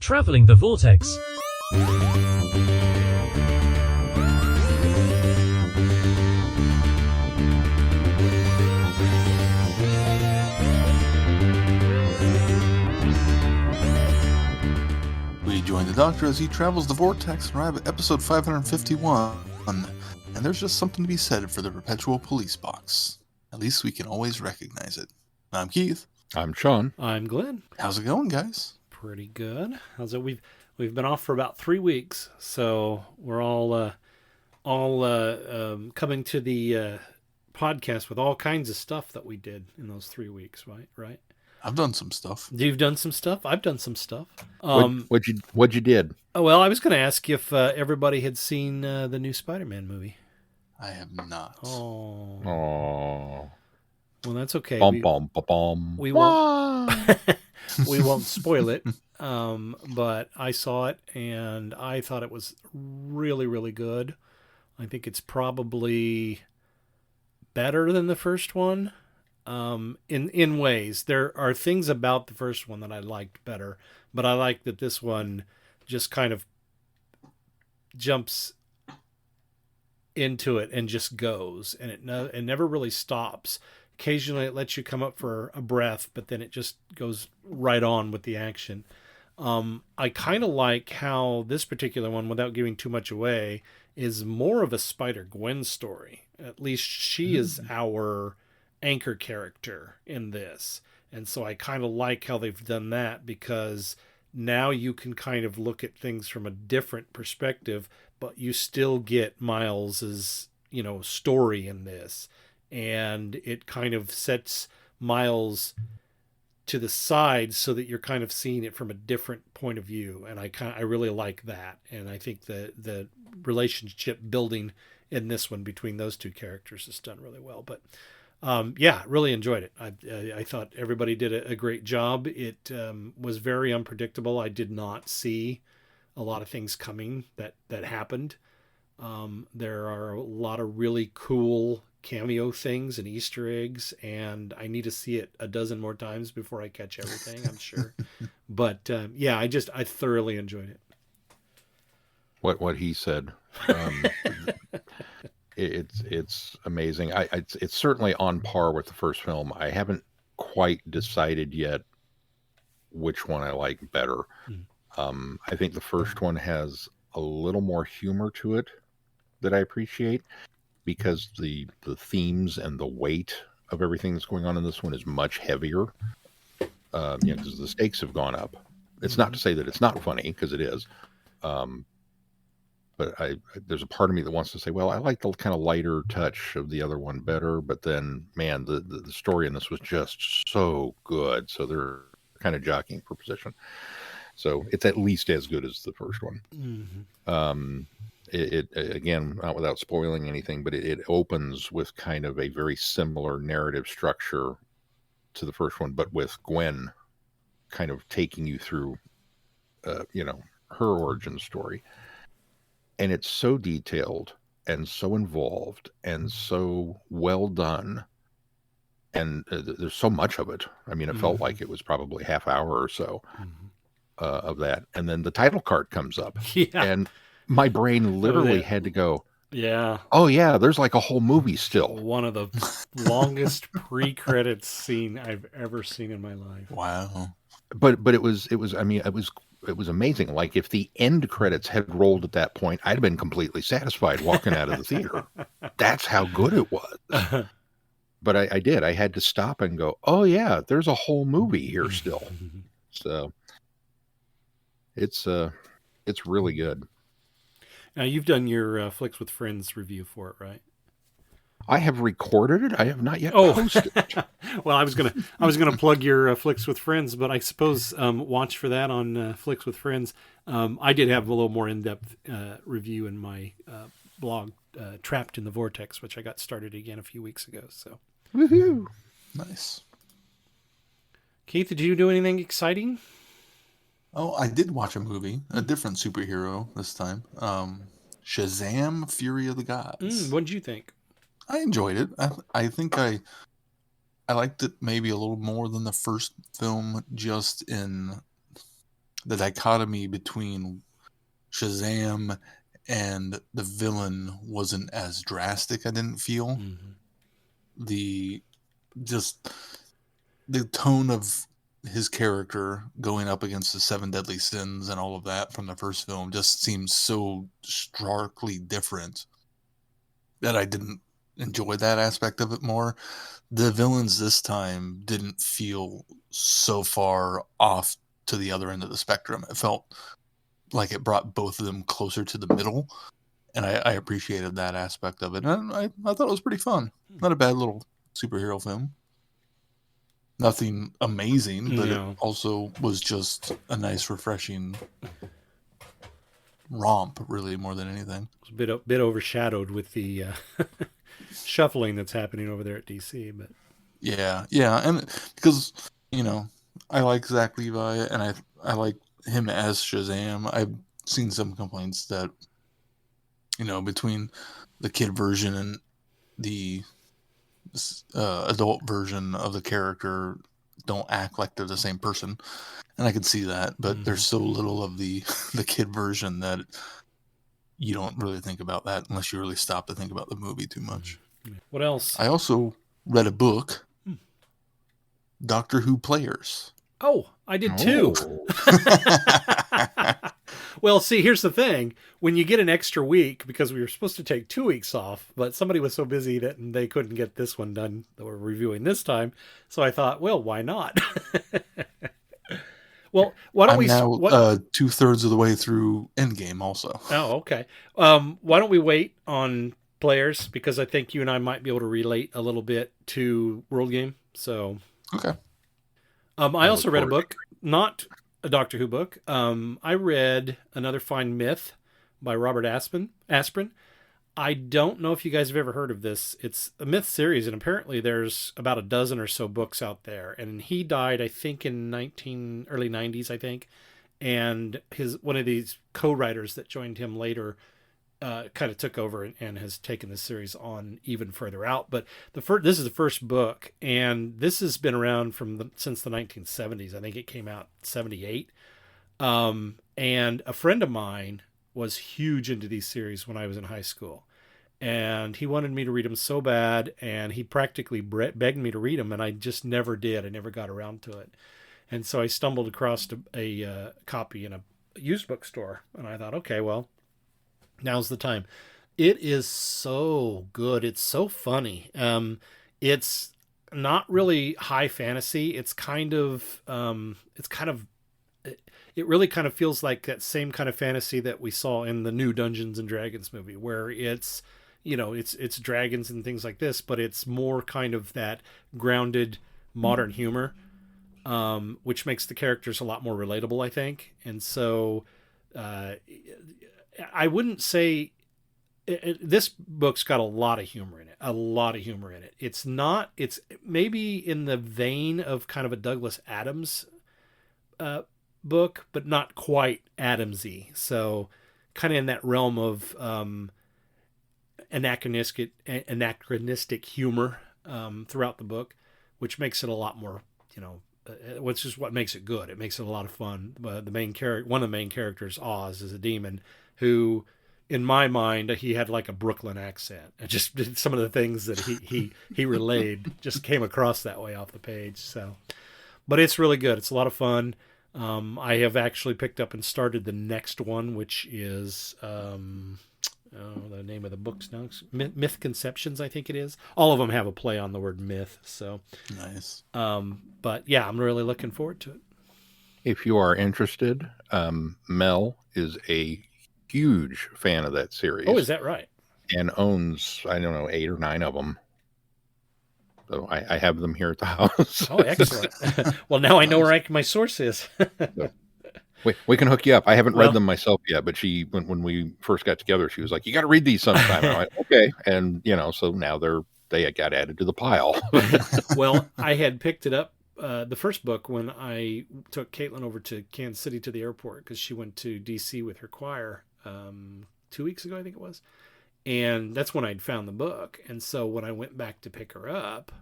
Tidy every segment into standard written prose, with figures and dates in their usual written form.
Traveling the Vortex. We join the Doctor as he travels the Vortex and arrive at episode 551. And there's just something to be said for the Perpetual police box. At least we can always recognize it. I'm Keith. I'm Sean. I'm Glenn. How's it going, guys? Pretty good. How's it? We've been off for about 3 weeks, so we're all coming to the podcast with all kinds of stuff that we did in those 3 weeks, right? I've done some stuff. You've done some stuff. I've done some stuff. What'd you did? Oh, well, I was going to ask if everybody had seen the new Spider-Man movie. I have not. Oh. Well, that's okay. We won't. We won't spoil it. But I saw it and I thought it was really, really good. I think it's probably better than the first one. In ways, there are things about the first one that I liked better, but I like that this one just kind of jumps into it and just goes, and it never really stops. Occasionally it lets you come up for a breath, but then it just goes right on with the action. I kind of like how this particular one, without giving too much away, is more of a Spider-Gwen story. At least she is our anchor character in this. And so I kind of like how they've done that, because now you can kind of look at things from a different perspective, but you still get Miles's, story in this. And it kind of sets Miles to the side so that you're kind of seeing it from a different point of view. And I really like that. And I think the relationship building in this one between those two characters is done really well. But really enjoyed it. I thought everybody did a great job. It was very unpredictable. I did not see a lot of things coming that happened. There are a lot of really cool cameo things and Easter eggs, and I need to see it a dozen more times before I catch everything, I'm sure. But I thoroughly enjoyed it. What he said. It's amazing. It's certainly on par with the first film. I haven't quite decided yet which one I like better. I think the first one has a little more humor to it that I appreciate, because the themes and the weight of everything that's going on in this one is much heavier. Because the stakes have gone up. It's not to say that it's not funny, because it is. But there's a part of me that wants to say, well, I like the kind of lighter touch of the other one better. But then, man, the story in this was just so good. So they're kind of jockeying for position. So it's at least as good as the first one. Mm-hmm. It again, not without spoiling anything, but it opens with kind of a very similar narrative structure to the first one, but with Gwen kind of taking you through, her origin story. And it's so detailed and so involved and so well done. And there's so much of it. I mean, it felt like it was probably half hour or so of that. And then the title card comes up. Yeah. And my brain literally had to go, yeah. Oh, yeah, there's like a whole movie still. One of the longest pre-credits scene I've ever seen in my life. Wow. But it was amazing. Like, if the end credits had rolled at that point, I'd have been completely satisfied walking out of the theater. That's how good it was. But I did. I had to stop and go, oh, yeah, there's a whole movie here still. So it's really good. Now, you've done your Flicks with Friends review for it, right? I have recorded it. I have not yet posted it. Well, I was gonna plug your Flicks with Friends, but I suppose watch for that on Flicks with Friends. I did have a little more in-depth review in my blog, Trapped in the Vortex, which I got started again a few weeks ago. So, woohoo! Nice. Keith, did you do anything exciting? Oh, I did watch a movie, a different superhero this time. Shazam! Fury of the Gods. What did you think? I enjoyed it. I think I liked it maybe a little more than the first film, just in the dichotomy between Shazam and the villain wasn't as drastic. I didn't feel the tone of his character going up against the 7 deadly sins and all of that from the first film just seems so starkly different that I didn't enjoy that aspect of it more. The villains this time didn't feel so far off to the other end of the spectrum. It felt like it brought both of them closer to the middle, and I appreciated that aspect of it. And I thought it was pretty fun. Not a bad little superhero film. Nothing amazing, but it also was just a nice, refreshing romp, really, more than anything. It was a bit overshadowed with the shuffling that's happening over there at DC, but yeah, and because I like Zach Levi, and I like him as Shazam. I've seen some complaints that between the kid version and the adult version of the character don't act like they're the same person, and I can see that, but there's so little of the kid version that you don't really think about that unless you really stop to think about the movie too much. What else? I also read a book, Doctor Who Players. Oh, I did too. Well, see, here's the thing. When you get an extra week, because we were supposed to take 2 weeks off, but somebody was so busy that they couldn't get this one done that we're reviewing this time. So I thought, well, why not? Well, why don't I'm now 2/3 of the way through Endgame also. Oh, okay. Why don't we wait on Players? Because I think you and I might be able to relate a little bit to World Game. So okay. I also read a book, not a Doctor Who book. I read Another Fine Myth by Robert Asprin. I don't know if you guys have ever heard of this. It's a myth series, and apparently there's about a dozen or so books out there. And he died, I think, in early 90s, I think. And one of these co-writers that joined him later kind of took over and has taken the series on even further out. But this is the first book, and this has been around since the 1970s. I think it came out in 78. And a friend of mine was huge into these series when I was in high school, and he wanted me to read them so bad, and he practically begged me to read them, and I just never did. I never got around to it. And so I stumbled across a copy in a used bookstore, and I thought, okay, well, now's the time. It is so good. It's so funny. It's not really high fantasy. It's it really kind of feels like that same kind of fantasy that we saw in the new Dungeons and Dragons movie, where it's dragons and things like this, but it's more kind of that grounded modern humor, which makes the characters a lot more relatable, I think. And so I wouldn't say this book's got a lot of humor in it. It's maybe in the vein of kind of a Douglas Adams book, but not quite Adamsy. So kind of in that realm of anachronistic humor throughout the book, which makes it a lot more, which is what makes it good. It makes it a lot of fun. One of the main characters, Oz, is a demon who, in my mind, he had like a Brooklyn accent. And just some of the things that he relayed just came across that way off the page. So, but it's really good. It's a lot of fun. I have actually picked up and started the next one, which is the name of the books now, Myth Conceptions, I think it is. All of them have a play on the word myth. So nice. But yeah, I'm really looking forward to it. If you are interested, Mel is a huge fan of that series. Oh, is that right? And owns, 8 or 9 of them. So I have them here at the house. Oh, excellent. Well, now I know where my source is. So, we can hook you up. I haven't read them myself yet, but she, when we first got together, she was like, "You got to read these sometime." I'm like, "Okay." And so now they got added to the pile. Well, I had picked it up, the first book, when I took Caitlin over to Kansas City to the airport, because she went to DC with her choir 2 weeks ago, I think it was. And that's when I'd found the book. And so when I went back to pick her up,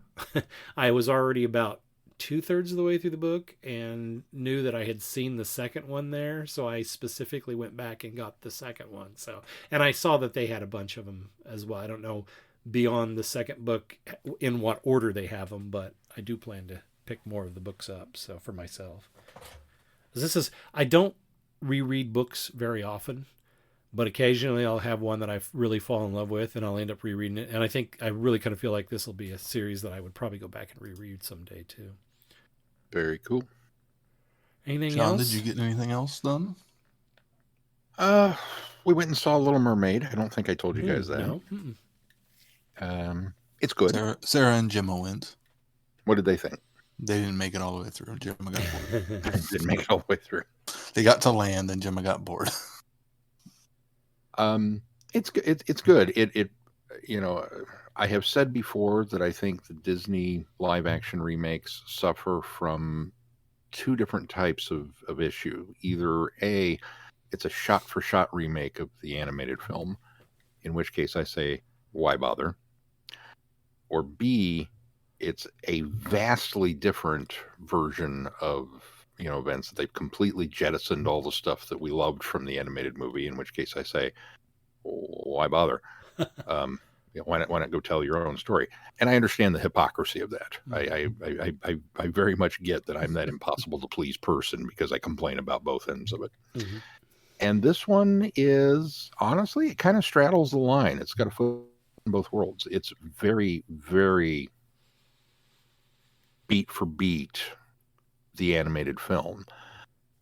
I was already about about 2/3 of the way through the book and knew that I had seen the second one there. So I specifically went back and got the second one. So, and I saw that they had a bunch of them as well. I don't know beyond the second book in what order they have them, but I do plan to pick more of the books up. So for myself, I don't reread books very often, but occasionally I'll have one that I really fall in love with and I'll end up rereading it. And I think I really kind of feel like this will be a series that I would probably go back and reread someday too. Very cool. Anything John, else? did you get anything else done? We went and saw Little Mermaid. I don't think I told you guys that. No. It's good. Sarah and Gemma went. What did they think? They didn't make it all the way through. Gemma got bored. Didn't make it all the way through. They got to land, and Gemma got bored. It's good. It I have said before that I think the Disney live action remakes suffer from two different types of issue. Either A, it's a shot for shot remake of the animated film, in which case I say, why bother? Or B, it's a vastly different version of events. They've completely jettisoned all the stuff that we loved from the animated movie, in which case I say, why bother? Why not go tell your own story? And I understand the hypocrisy of that. I very much get that I'm that impossible to please person because I complain about both ends of it. Mm-hmm. And this one is, honestly, it kind of straddles the line. It's got a foot in both worlds. It's very, very beat for beat the animated film,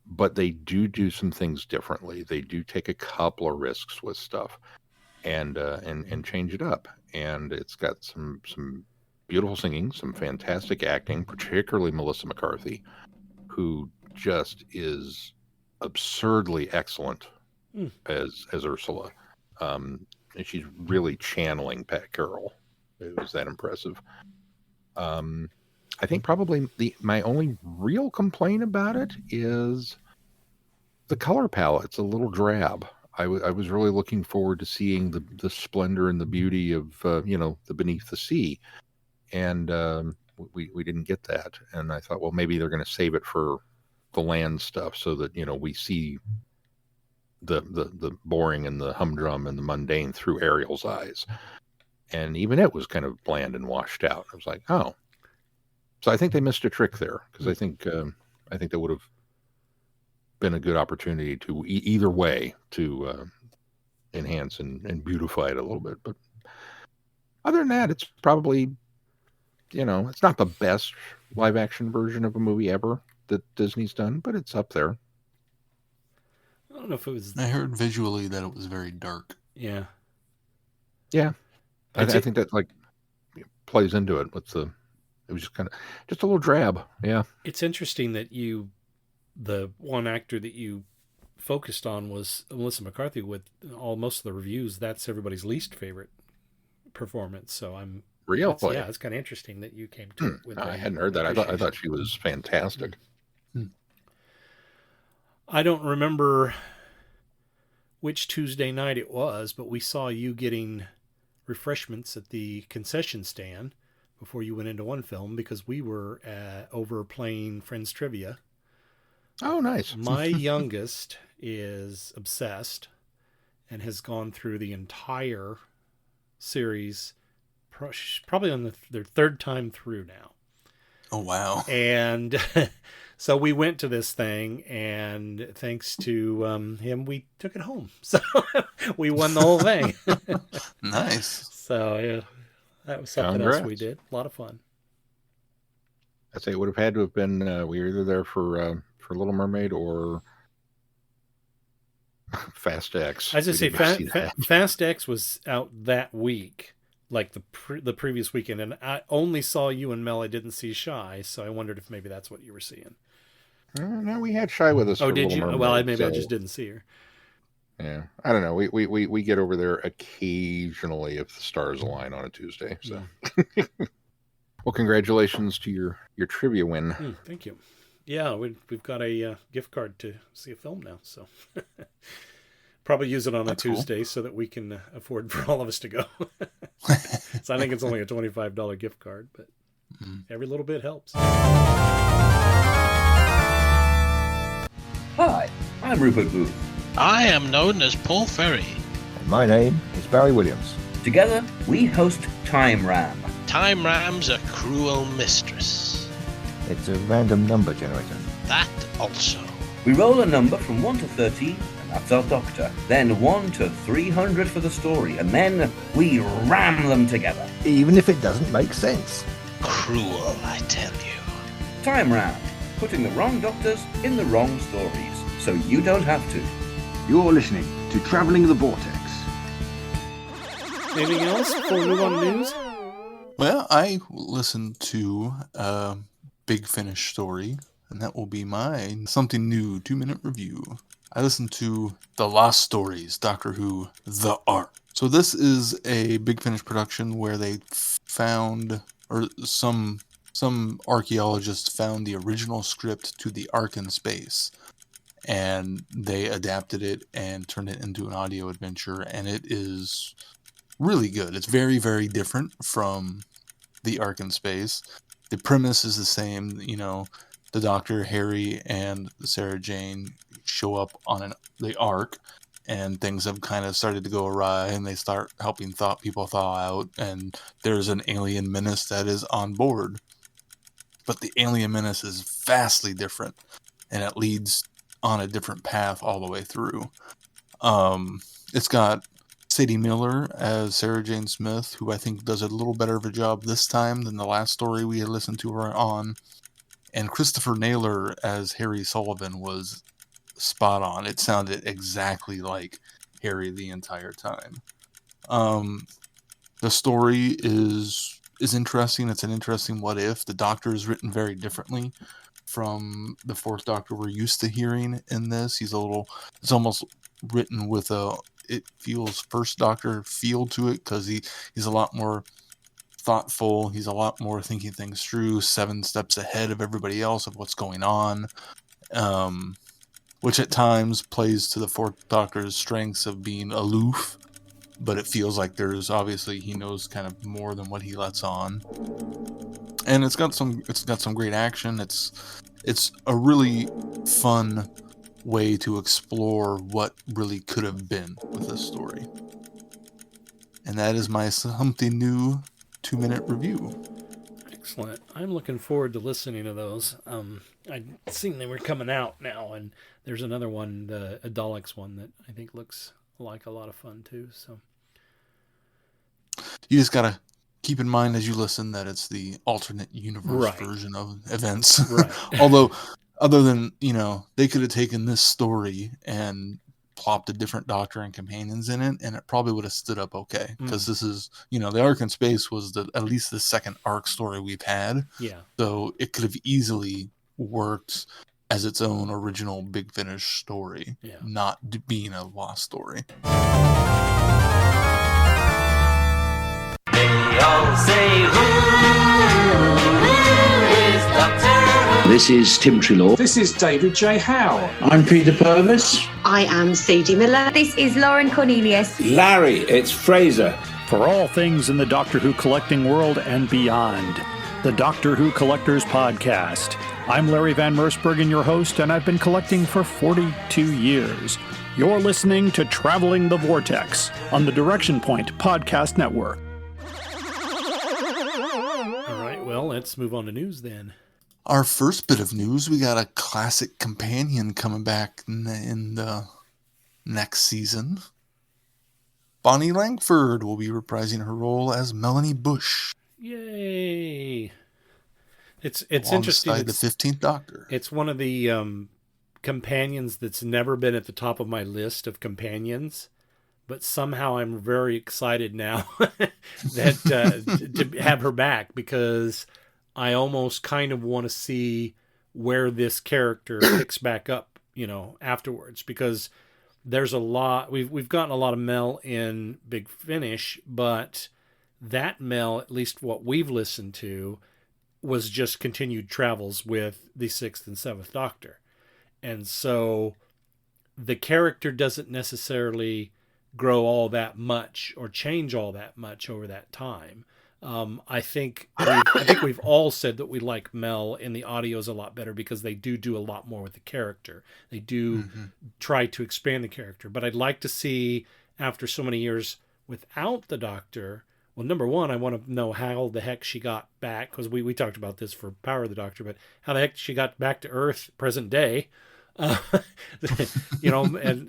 but they do some things differently. They do take a couple of risks with stuff and change it up. And it's got some beautiful singing, some fantastic acting, particularly Melissa McCarthy, who just is absurdly excellent as Ursula. And she's really channeling Pat Carroll. It was that impressive. I think probably my only real complaint about it is the color palette's a little drab. I was really looking forward to seeing the splendor and the beauty of the Beneath the Sea, and we didn't get that. And I thought, well, maybe they're going to save it for the land stuff so that we see the boring and the humdrum and the mundane through Ariel's eyes. And even it was kind of bland and washed out. I was like, oh. So I think they missed a trick there, because I think that would have been a good opportunity to either way to enhance and beautify it a little bit. But other than that, it's probably, it's not the best live action version of a movie ever that Disney's done, but it's up there. I don't know if it was. I heard visually that it was very dark. Yeah. Yeah. I think that plays into it with it was just a little drab. Yeah. It's interesting that the one actor that you focused on was Melissa McCarthy. With most of the reviews, that's everybody's least favorite performance. So I'm really, it's kind of interesting that you came to it with. I hadn't heard that. I thought she was fantastic. I don't remember which Tuesday night it was, but we saw you getting refreshments at the concession stand before you went into one film, because we were over playing Friends Trivia. Oh, nice. My youngest is obsessed and has gone through the entire series, probably on their third time through now. Oh, wow. And so we went to this thing, and thanks to him, we took it home. So we won the whole thing. Nice. So, yeah, that was something else we did. A lot of fun. I'd say it would have had to have been, we were either there for Little Mermaid or Fast X. I was going to say, Fast X was out that week, like the previous weekend, and I only saw you and Mel. I didn't see Shy, so I wondered if maybe that's what you were seeing. No, we had Shy with us. Oh, did Little you? Mermaid, well, maybe I just didn't see her. Yeah, I don't know. We get over there occasionally if the stars align on a Tuesday. So, well, congratulations to your trivia win. Thank you. Yeah, we've got a gift card to see a film now, so probably use it on a Tuesday so that we can afford for all of us to go. So I think it's only a $25 gift card, but Every little bit helps. Hi, I'm Rupert Booth. I am known as Paul Ferry. And my name is Barry Williams. Together, we host Time Ram. Time Ram's a cruel mistress. It's a random number generator. That also. We roll a number from 1 to 13, and that's our doctor. Then 1 to 300 for the story, and then we ram them together. Even if it doesn't make sense. Cruel, I tell you. Time Ram, putting the wrong doctors in the wrong stories, so you don't have to. You're listening to Traveling the Vortex. Anything else before we move on to news? Well, I listened to Big Finish story, and that will be my something new 2-minute review. I listened to The Lost Stories, Doctor Who, The Ark. So this is a Big Finish production where they found, or some archaeologists found the original script to The Ark in Space, and they adapted it and turned it into an audio adventure, and it is really good. It's very, very different from The Ark in Space. The premise is the same. You know, the Doctor, Harry, and Sarah Jane show up on the Ark, and things have kind of started to go awry, and they start helping people thaw out, and there's an alien menace that is on board. But the alien menace is vastly different, and it leads on a different path all the way through. It's got Sadie Miller as Sarah Jane Smith, who I think does a little better of a job this time than the last story we had listened to her on. And Christopher Naylor as Harry Sullivan was spot on. It sounded exactly like Harry the entire time. The story is interesting. It's an interesting what if. The Doctor is written very differently from the Fourth Doctor we're used to hearing in this. It's almost written with it feels First Doctor feel to it, because he's a lot more thoughtful. He's a lot more thinking things through, 7 steps ahead of everybody else of what's going on, which at times plays to the Fourth Doctor's strengths of being aloof, but it feels like he knows kind of more than what he lets on. And it's got some great action. It's a really fun way to explore what really could have been with this story. And that is my something new 2-minute review. Excellent. I'm looking forward to listening to those. I'd seen they were coming out now, and there's another one, the Daleks one, that I think looks like a lot of fun too. So you just gotta keep in mind as you listen that it's the alternate universe version of events. Right. Although, other than, they could have taken this story and plopped a different Doctor and companions in it, and it probably would have stood up okay. Because this is, the Ark in Space was at least the second Ark story we've had. Yeah. So it could have easily worked as its own original Big Finish story, not being a lost story. They all say, who is Doctor Who? This is Tim Trelaw. This is David J. Howe. I'm Peter Purvis. I am Sadie Miller. This is Lauren Cornelius. Larry, it's Fraser. For all things in the Doctor Who collecting world and beyond, the Doctor Who Collectors Podcast. I'm Larry Van Mersbergen, your host, and I've been collecting for 42 years. You're listening to Traveling the Vortex on the Direction Point Podcast Network. All right, well, let's move on to news then. Our first bit of news, we got a classic companion coming back in the next season. Bonnie Langford will be reprising her role as Melanie Bush. Yay! It's alongside interesting. The 15th Doctor. It's one of the companions that's never been at the top of my list of companions, but somehow I'm very excited now that to have her back, because I almost kind of want to see where this character picks back up, afterwards, because there's a lot, we've gotten a lot of Mel in Big Finish, but that Mel, at least what we've listened to, was just continued travels with the 6th and 7th Doctor. And so the character doesn't necessarily grow all that much or change all that much over that time. I think we've all said that we like Mel, and the audio is a lot better because they do a lot more with the character. They do try to expand the character. But I'd like to see, after so many years without the Doctor, well, number one, I want to know how the heck she got back, because we talked about this for Power of the Doctor, but how the heck she got back to Earth present day. And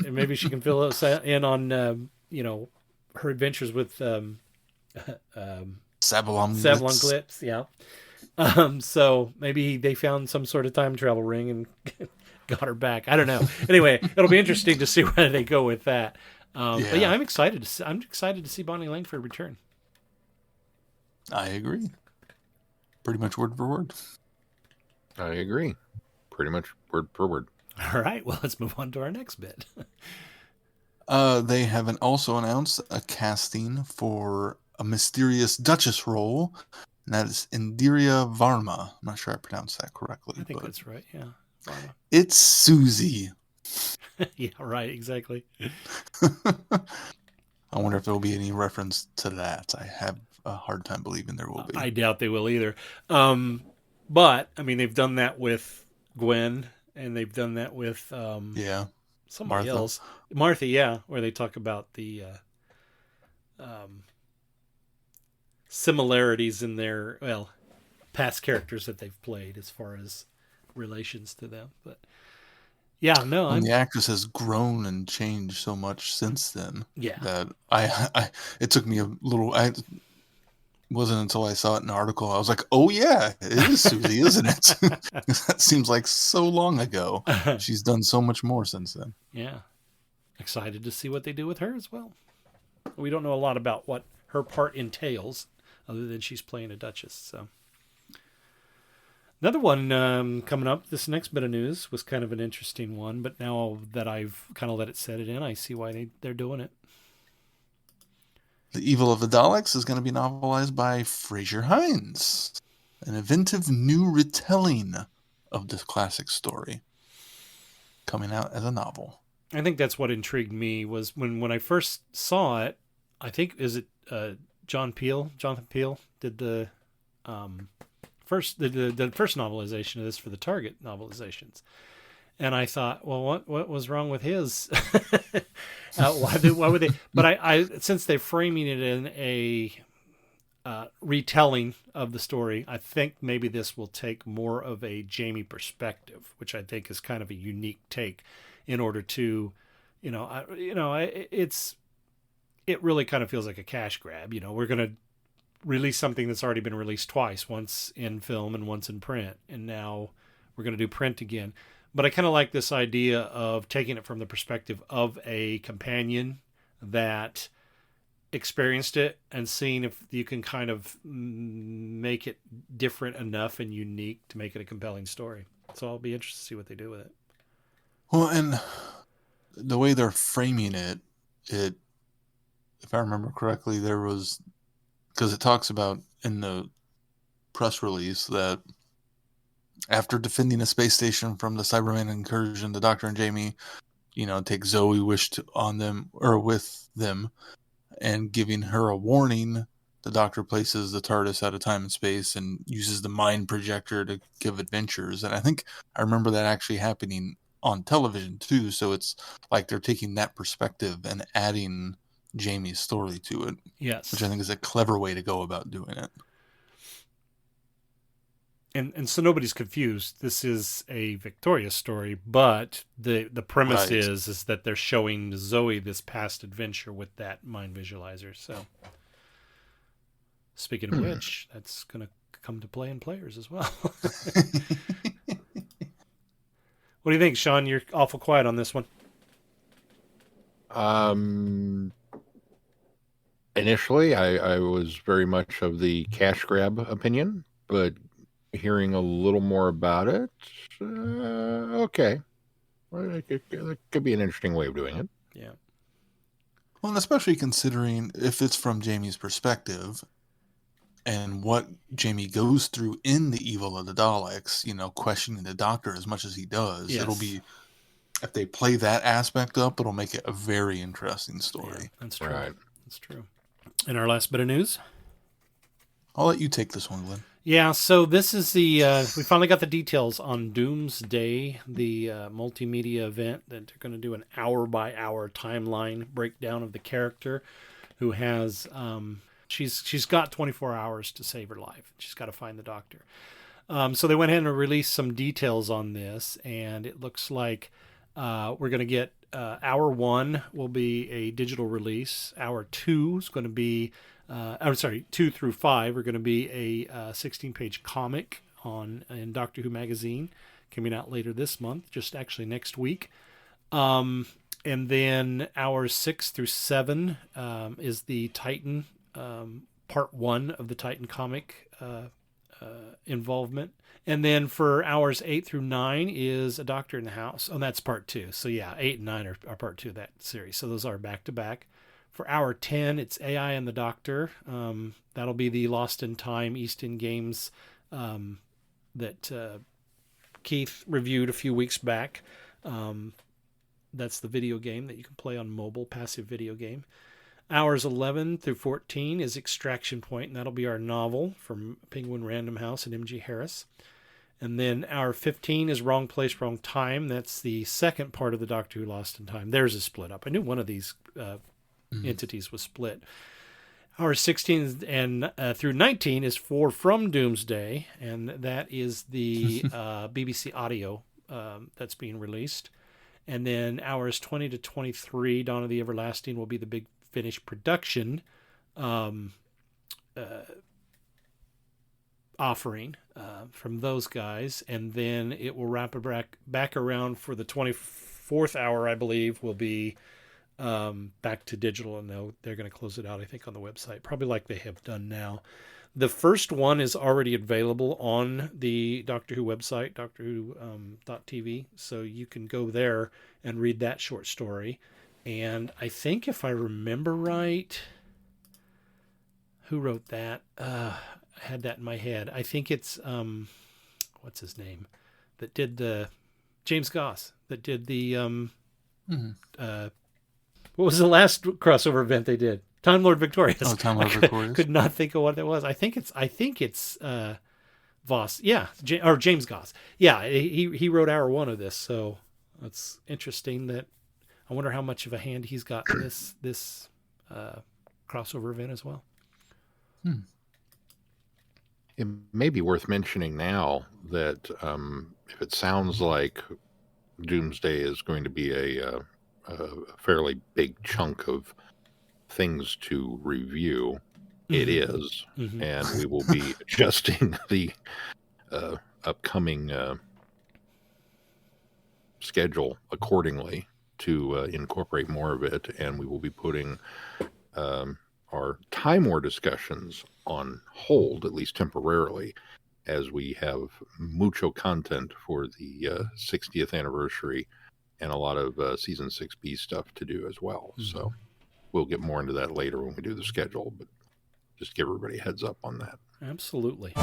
maybe she can fill us in on her adventures with Savalon Glitz, yeah. So maybe they found some sort of time travel ring and got her back. I don't know. Anyway, it'll be interesting to see where they go with that. But yeah, I'm excited to see Bonnie Langford return. I agree. Pretty much word for word. I agree. Pretty much word for word. All right. Well, let's move on to our next bit. They have also announced a casting for a mysterious Duchess role, and that is Indira Varma. I'm not sure I pronounced that correctly. I think that's right, yeah. Varma. It's Susie. Yeah, right, exactly. I wonder if there will be any reference to that. I have a hard time believing there will be. I doubt they will either. But, I mean, they've done that with Gwen, and they've done that with somebody else. Martha, yeah, where they talk about the similarities in their past characters that they've played as far as relations to them. But yeah, no, and the actress has grown and changed so much since then. Yeah, that I it took me a little. It wasn't until I saw it in an article I was like, oh yeah, it is Susie, isn't it? That seems like so long ago. She's done so much more since then. Yeah, excited to see what they do with her as well. We don't know a lot about what her part entails, other than she's playing a Duchess. So another one coming up. This next bit of news was kind of an interesting one, but now that I've kind of let it set it in, I see why they're doing it. The Evil of the Daleks is going to be novelized by Fraser Hines, an inventive new retelling of this classic story, coming out as a novel. I think that's what intrigued me was when I first saw it. I think Jonathan Peel did the first novelization of this for the Target novelizations, and I thought, well, what was wrong with his? Why would they? But I since they're framing it in a retelling of the story, I think maybe this will take more of a Jamie perspective, which I think is kind of a unique take. In order to, it really kind of feels like a cash grab. We're going to release something that's already been released twice, once in film and once in print, and now we're going to do print again. But I kind of like this idea of taking it from the perspective of a companion that experienced it and seeing if you can kind of make it different enough and unique to make it a compelling story. So I'll be interested to see what they do with it. Well, and the way they're framing it, if I remember correctly, because it talks about in the press release that after defending a space station from the Cyberman incursion, the Doctor and Jamie, take Zoe with them, and giving her a warning, the Doctor places the TARDIS out of time and space and uses the mind projector to give adventures. And I think I remember that actually happening on television too, so it's like they're taking that perspective and adding Jamie's story to it. Yes, which I think is a clever way to go about doing it. And so nobody's confused. This is a Victoria story, but the premise is that they're showing Zoe this past adventure with that mind visualizer. So, speaking of which, that's going to come to play in Players as well. What do you think, Sean? You're awful quiet on this one. Initially, I was very much of the cash grab opinion, but hearing a little more about it, okay. Well, it could be an interesting way of doing it. Yeah. Well, and especially considering if it's from Jamie's perspective and what Jamie goes through in The Evil of the Daleks, questioning the Doctor as much as he does. Yes. It'll be, if they play that aspect up, it'll make it a very interesting story. Yeah, that's true. Right. That's true. And our last bit of news? I'll let you take this one, Glenn. Yeah, so this is the we finally got the details on Doomsday, the multimedia event that they're going to do an hour-by-hour timeline breakdown of the character who has she's got 24 hours to save her life. She's got to find the Doctor. So they went ahead and released some details on this, and it looks like we're going to get hour 1 will be a digital release. Hour 2 is going to be 2 through 5 are going to be a 16-page comic in Doctor Who magazine coming out later this month, just actually next week. And then hours 6 through 7 is the Titan part 1 of the Titan comic involvement. And then for hours 8 through 9 is A Doctor in the House. Oh, that's part 2. So yeah, 8 and 9 are part 2 of that series. So those are back to back. For hour 10, it's AI and the Doctor. That'll be the Lost in Time East End Games that Keith reviewed a few weeks back. That's the video game that you can play on mobile, passive video game. Hours 11 through 14 is Extraction Point, and that'll be our novel from Penguin Random House and M.G. Harris. And then hour 15 is Wrong Place, Wrong Time. That's the second part of the Doctor Who Lost in Time. Theirs is split up. I knew one of these entities was split. Hour 16 and through 19 is From Doomsday, and that is the BBC audio that's being released. And then hours 20 to 23, Dawn of the Everlasting, will be the big finished production offering from those guys. And then it will wrap it back around for the 24th hour, I believe, will be back to digital, and they're going to close it out, I think, on the website, probably like they have done now. The first one is already available on the Doctor Who website, doctorwho.tv, so you can go there and read that short story. And I think, if I remember right, who wrote that? I had that in my head. I think it's what's his name that did the James Goss that did the what was the last crossover event they did? Time Lord Victorious. Oh, Time Lord Victorious. Could not think of what it was. I think it's Voss. Yeah, or James Goss. Yeah, he wrote hour 1 of this, so it's interesting that I wonder how much of a hand he's got in this crossover event as well. It may be worth mentioning now that if it sounds like Doomsday is going to be a fairly big chunk of things to review, it is, and we will be adjusting the upcoming schedule accordingly to incorporate more of it, and we will be putting our Time War discussions on hold, at least temporarily, as we have mucho content for the 60th anniversary and a lot of Season 6B stuff to do as well. So we'll get more into that later when we do the schedule, but just give everybody a heads up on that. Absolutely.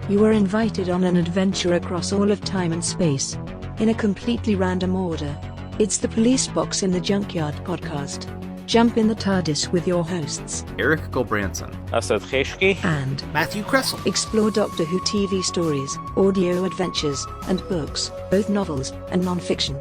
You are invited on an adventure across all of time and space, in a completely random order. It's the Police Box in the Junkyard podcast. Jump in the TARDIS with your hosts, Eric Gulbranson, Asad Kheshki, and Matthew Kressel. Explore Doctor Who TV stories, audio adventures, and books, both novels and non-fiction.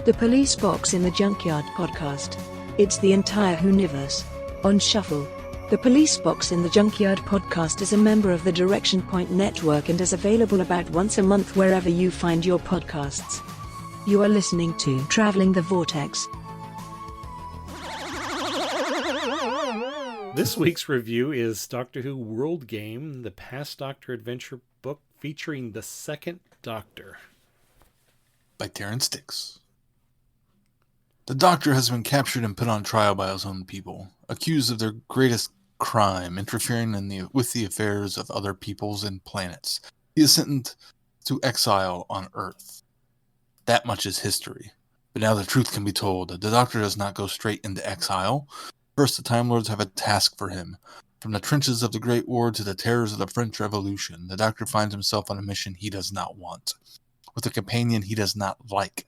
The Police Box in the Junkyard podcast. It's the entire Whoniverse on shuffle. The Police Box in the Junkyard podcast is a member of the Direction Point Network and is available about once a month wherever you find your podcasts. You are listening to Traveling the Vortex. This week's review is Doctor Who World Game, the Past Doctor adventure book featuring the Second Doctor. By Terrance Dicks. The Doctor has been captured and put on trial by his own people, accused of their greatest crime, interfering with the affairs of other peoples and planets. He is sentenced to exile on Earth. That much is history. But now the truth can be told. The Doctor does not go straight into exile. First, the Time Lords have a task for him. From the trenches of the Great War to the terrors of the French Revolution, the Doctor finds himself on a mission he does not want, with a companion he does not like.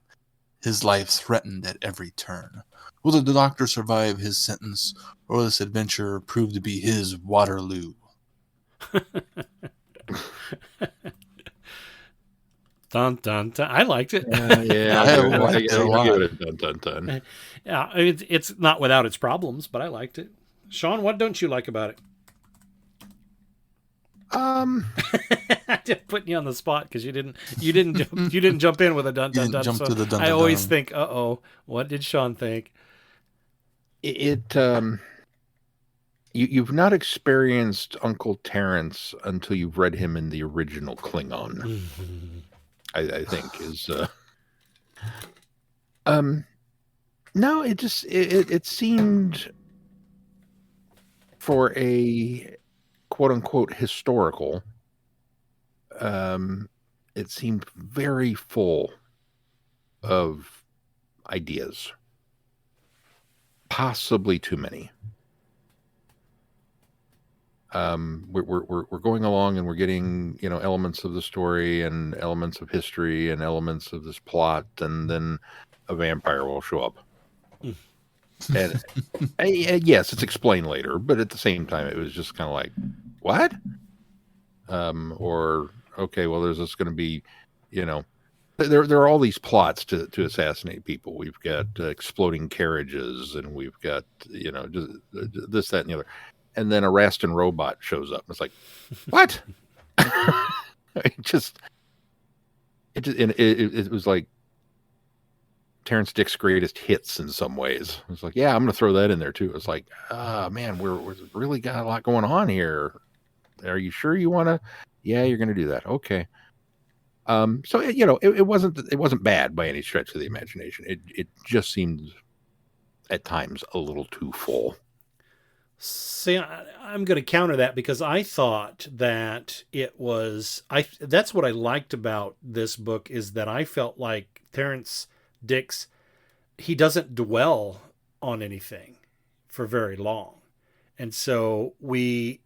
his life threatened at every turn. Will the Doctor survive his sentence, or will this adventure prove to be his Waterloo? Dun, dun, dun. I liked it. Yeah, I liked it a lot. I'll give it a dun, dun, dun. Yeah, it's not without its problems, but I liked it. Sean, what don't you like about it? I just putting you on the spot because you didn't jump in with a dun dun dun. So I always think, what did Sean think? You've not experienced Uncle Terrance until you've read him in the original Klingon. I think is no, it seemed for a quote unquote historical, it seemed very full of ideas, possibly too many. We're going along and we're getting, elements of the story and elements of history and elements of this plot, and then a vampire will show up. And yes, it's explained later, but at the same time, it was just kind of like, what? Or okay, well, there's just going to be, there are all these plots to assassinate people. We've got exploding carriages, and we've got just this, that, and the other. And then a Rastan robot shows up. It's like, what? It was like Terrance Dicks' greatest hits in some ways. It's like, yeah, I'm going to throw that in there too. It's like, man, we're really got a lot going on here. Are you sure you want to? Yeah, you're going to do that. Okay. So it wasn't bad by any stretch of the imagination. It just seemed at times a little too full. See, I'm going to counter that because I thought that it was. That's what I liked about this book, is that I felt like Terrance Dicks, he doesn't dwell on anything for very long, and so we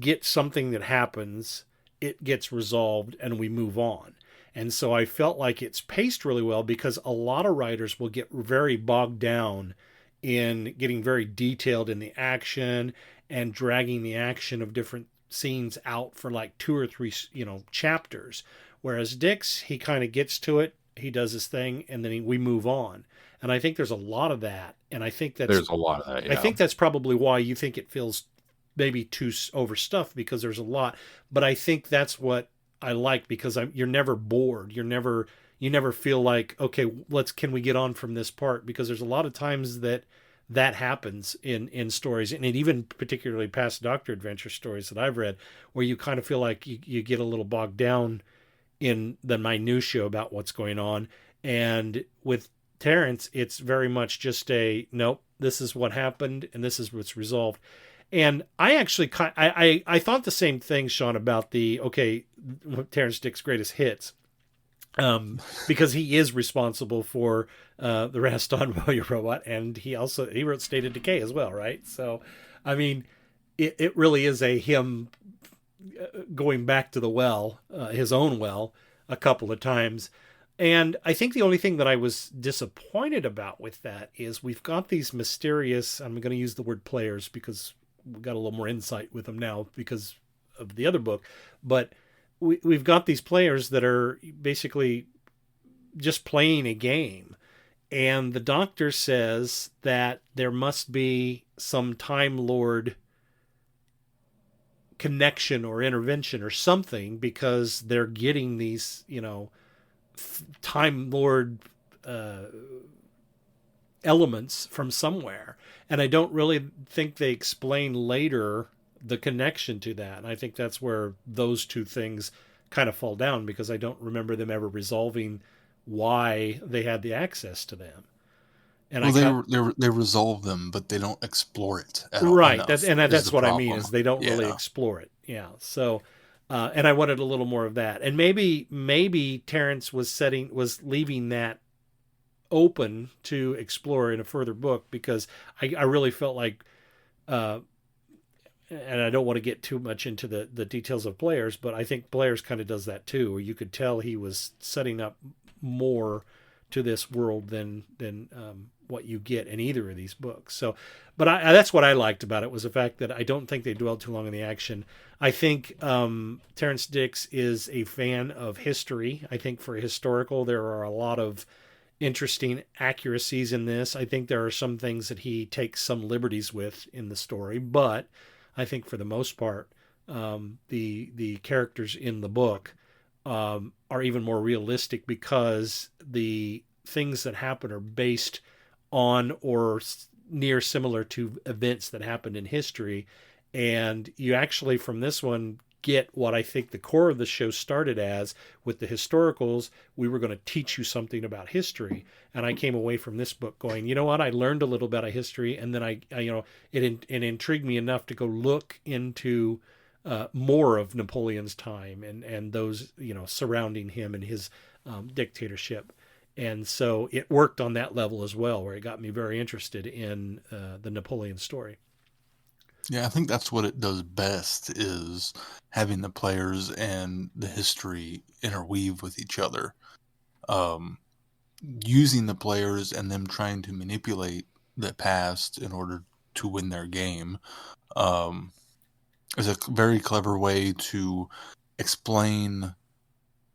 get something that happens, it gets resolved, and we move on. And so I felt like it's paced really well, because a lot of writers will get very bogged down in getting very detailed in the action and dragging the action of different scenes out for like 2 or 3, chapters. Whereas Dicks, he kind of gets to it, he does his thing, and then we move on. And I think there's a lot of that. And I think there's a lot of that. Yeah. I think that's probably why you think it feels maybe too overstuffed, because there's a lot. But I think that's what I like, because you're never bored. You never feel like, okay, can we get on from this part? Because there's a lot of times that happens in stories, and even particularly past Doctor Adventure stories that I've read, where you kind of feel like you get a little bogged down in the minutia about what's going on. And with Terrance, it's very much just nope, this is what happened, and this is what's resolved. And I actually I thought the same thing, Sean, about Terrance Dicks' greatest hits. Because he is responsible for the Rastan robot, and he wrote State of Decay as well, right? So, I mean, it really is him going back to the well, his own well, a couple of times. And I think the only thing that I was disappointed about with that is we've got these mysterious, I'm going to use the word players because we've got a little more insight with them now because of the other book, but we've got these players that are basically just playing a game. And the Doctor says that there must be some Time Lord connection or intervention or something, because they're getting these, Time Lord elements from somewhere. And I don't really think they explain later the connection to that. And I think that's where those two things kind of fall down, because I don't remember them ever resolving why they had the access to them. And they resolve them, but they don't explore it at all. Right. That's what problem. I mean, is they don't really explore it. Yeah. So, and I wanted a little more of that. And maybe Terrance was leaving that open to explore in a further book, because I really felt like, and I don't want to get too much into the details of Players, but I think Players kind of does that too, where you could tell he was setting up more to this world than what you get in either of these books. So, but that's what I liked about it, was the fact that I don't think they dwelled too long on the action. I think Terrance Dicks is a fan of history. I think for historical, there are a lot of interesting accuracies in this. I think there are some things that he takes some liberties with in the story, but I think for the most part, the characters in the book are even more realistic, because the things that happen are based on or near similar to events that happened in history. And you actually, from this one, get what I think the core of the show started as, with the historicals. We were going to teach you something about history. And I came away from this book going, you know what? I learned a little bit of history. And then it intrigued me enough to go look into more of Napoleon's time and those, surrounding him and his dictatorship. And so it worked on that level as well, where it got me very interested in the Napoleon story. Yeah, I think that's what it does best, is having the players and the history interweave with each other. Using the players and them trying to manipulate the past in order to win their game is a very clever way to explain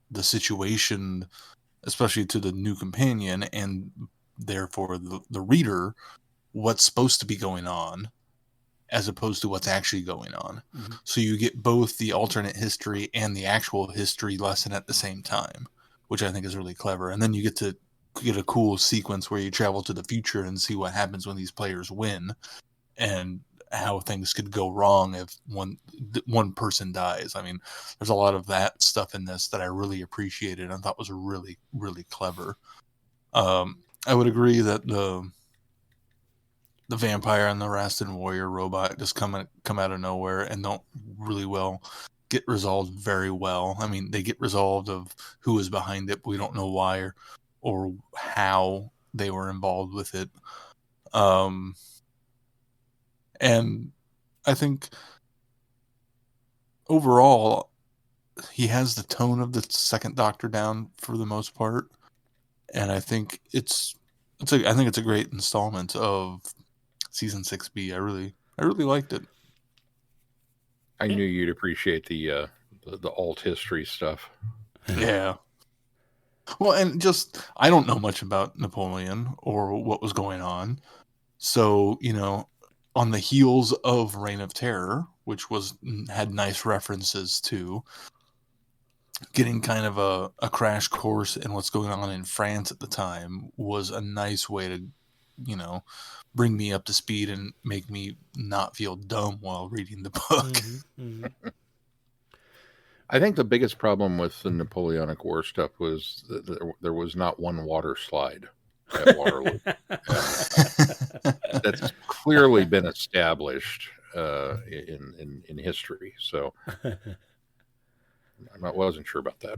the situation, especially to the new companion, and therefore the reader, what's supposed to be going on, as opposed to what's actually going on. Mm-hmm. So you get both the alternate history and the actual history lesson at the same time, which I think is really clever. And then you get a cool sequence where you travel to the future and see what happens when these players win, and how things could go wrong if one person dies. I mean, there's a lot of that stuff in this that I really appreciated and thought was really, really clever. I would agree that the vampire and the Rastan warrior robot just come out of nowhere and don't really get resolved very well. I mean, they get resolved of who is behind it, but we don't know why or how they were involved with it. And I think overall, he has the tone of the second Doctor down for the most part, and I think it's a great installment of season 6B. I really liked it. I knew you'd appreciate the alt history stuff. Yeah. Well, and just, I don't know much about Napoleon or what was going on, so on the heels of Reign of Terror, which had nice references to, getting kind of a crash course in what's going on in France at the time was a nice way to, bring me up to speed and make me not feel dumb while reading the book. Mm-hmm. Mm-hmm. I think the biggest problem with the Napoleonic War stuff was that there was not one water slide at Waterloo. That's clearly been established in history. So I wasn't sure about that.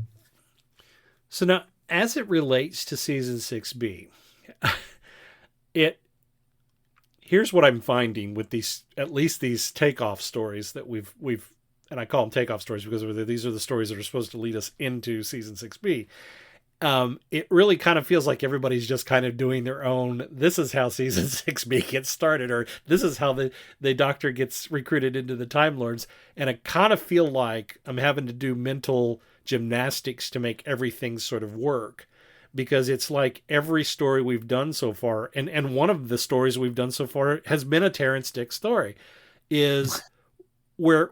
So now, as it relates to season 6B, here's what I'm finding with at least these takeoff stories that we've, and I call them takeoff stories because these are the stories that are supposed to lead us into season 6B. It really kind of feels like everybody's just kind of doing their own, this is how season 6B gets started, or this is how the Doctor gets recruited into the Time Lords. And I kind of feel like I'm having to do mental gymnastics to make everything sort of work, because it's like every story we've done so far, and one of the stories we've done so far has been a Terrance Dicks story, is where